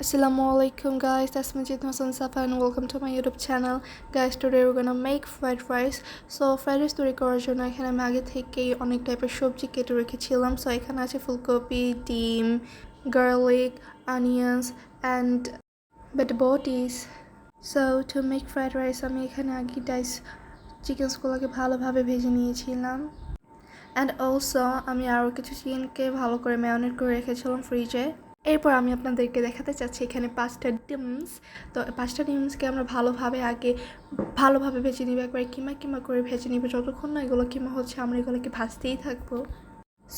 Assalamualaikum guys, that's Majid Hassan Safa and welcome to my YouTube channel. Guys, today we're gonna make fried rice. So fried rice তৈরি করার জন্য এখানে আমি আগে থেকেই অনেক টাইপের সবজি কেটে রেখেছিলাম. So এখানে আছে ফুলকপি, ডিম, garlic, onions and vegetables. So to make fried rice আমি এখানে আগে চিকেনগুলোকে ভালোভাবে ভেজে নিয়েছিলাম. And also আমি আরও কিছু চিকেনকে ভালো করে ম্যারিনেট করে রেখেছিলাম ফ্রিজে. এরপর আমি আপনাদেরকে দেখাতে চাচ্ছি এখানে 5টা ডিমস. তো 5টা ডিমসকে আমরা ভালোভাবে ভেজে নিব, একবার কিমা করে ভেজে নিব. যতক্ষণ না এগুলো কিমা হচ্ছে আমরা এগুলোকে ভাজতেই থাকবো.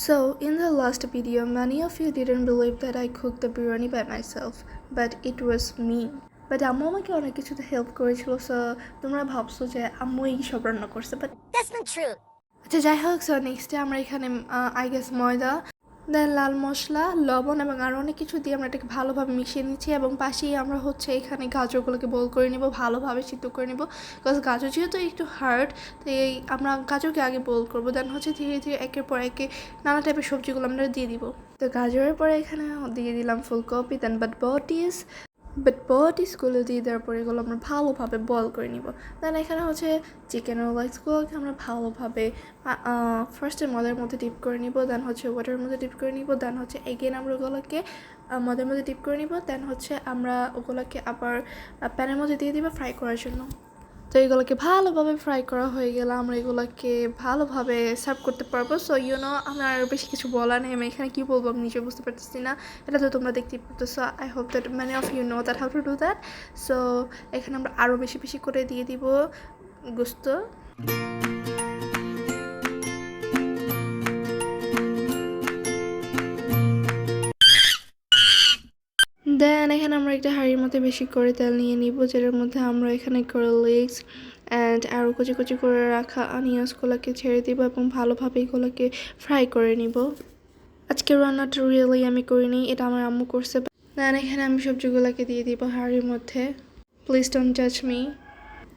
So in the last video many of you didn't believe that I cooked the biryani by myself, but it was me. But আম্মু আমাকে অনেক কিছুতে হেল্প করেছিল, সো তোমরা ভাবছো যে আম্মুই সব রান্না করছে, বাট That's not true. আচ্ছা যাই হোক. সো নেক্সটে আমরা এখানে ময়দা, দেন লাল মশলা, লবণ এবং আরও অনেক কিছু দিয়ে আমরা এটাকে ভালোভাবে মিশিয়ে নিচ্ছি. এবং পাশেই আমরা এখানে গাজরগুলোকে বল করে নিব, ভালোভাবে সিদ্ধ করে নিব. বিকজ গাজর যেহেতু একটু হার্ড, তাই আমরা গাজরকে আগে বল করবো. দেন ধীরে ধীরে একের পর একে নানা টাইপের সবজিগুলো আমরা দিয়ে দিব. তো গাজরের পরে এখানে দিয়ে দিলাম ফুলকপি, দেন বটিসগুলো দিয়ে দেওয়ার পরে এগুলো আমরা ভালোভাবে বয়েল করে নিব. দেন এখানে চিকেনের লেগসগুলোকে আমরা ভালোভাবে ফার্স্টে মদের মধ্যে ডিপ করে নিব, দেন ওয়াটারের মধ্যে ডিপ করে নিব, দেন এগেন আমরা ওগুলোকে মদের মধ্যে ডিপ করে নিব. দেন আমরা ওগুলোকে আবার প্যানের মধ্যে দিয়ে দিব ফ্রাই করার জন্য. তো এগুলোকে ভালোভাবে ফ্রাই করা হয়ে গেলে আমরা এগুলোকে ভালোভাবে সার্ভ করতে পারবো. সো আমার আর বেশি কিছু বলা নেই. আমি এখানে কী বলবো আমি নিজে বুঝতে পারতেছি না. এটা তো তোমরা দেখতেই পারতেছো. I hope that many of you know that how to do that. So এখানে আমরা আরও বেশি করে দিয়ে দিব গোস্ত. দেন এখানে আমরা একটা হাঁড়ির মধ্যে বেশি করে তেল নিয়ে নিব, যেটার মধ্যে আমরা এখানে গার্লিক্স অ্যান্ড আরও কুচি করে রাখা অনিয়ন্সগুলোকে ছেড়ে দিব এবং ভালোভাবে এগুলোকে ফ্রাই করে নিব. আজকের রান্নাটা রিয়েলি আমি করিনি, এটা আমার আম্মু করছে. দেন এখানে আমি সবজিগুলোকে দিয়ে দিব হাঁড়ির মধ্যে. প্লিজ ডোন্ট জাজ মি.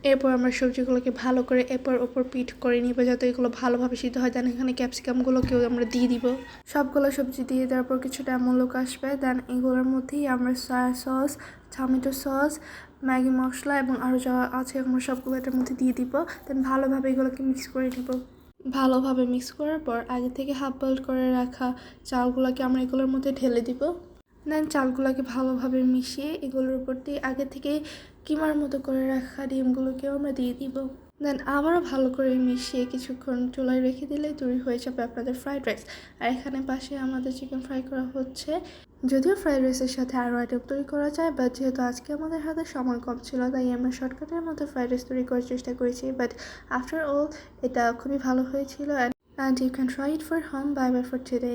এরপর আমরা সবজিগুলোকে ভালো করে এরপর ওপর পিট করে নিব যাতে এগুলো ভালোভাবে সিদ্ধ হয়. দেন এখানে ক্যাপসিকামগুলোকেও আমরা দিয়ে দিব. সবগুলো সবজি দিয়ে দেওয়ার পর কিছুটা এমন লোক আসবে. দেন এগুলোর মধ্যেই আমরা soya sauce, tomato sauce, Maggi masala এবং আরও যা আছে আমরা সবগুলো এটার মধ্যে দিয়ে দিব. দেন ভালোভাবে এগুলোকে মিক্স করে নিব. ভালোভাবে মিক্স করার পর আগে থেকে হাফ বয়েল করে রাখা চালগুলোকে আমরা এগুলোর মধ্যে ঢেলে দিব. দেন চালগুলোকে ভালোভাবে মিশিয়ে এগুলোর উপর দিয়ে আগে থেকে কিমার মতো করে রাখা ডিমগুলোকেও আমরা দিয়ে দিব. দেন আবারও ভালো করে মিশিয়ে কিছুক্ষণ চুলায় রেখে দিলেই তৈরি হয়ে যাবে আপনাদের ফ্রাইড রাইস. আর এখানে পাশে আমাদের চিকেন ফ্রাই করা হচ্ছে. যদিও ফ্রাইড রাইসের সাথে আরও আইটেম তৈরি করা যায়, বাট যেহেতু আজকে আমাদের হাতে সময় কম ছিল তাই আমরা শর্টকাটের মধ্যে ফ্রাইড রাইস তৈরি করার চেষ্টা করেছি. বাট আফটার অল এটা খুবই ভালো হয়েছিল. And you can try it for home. Bye bye for today.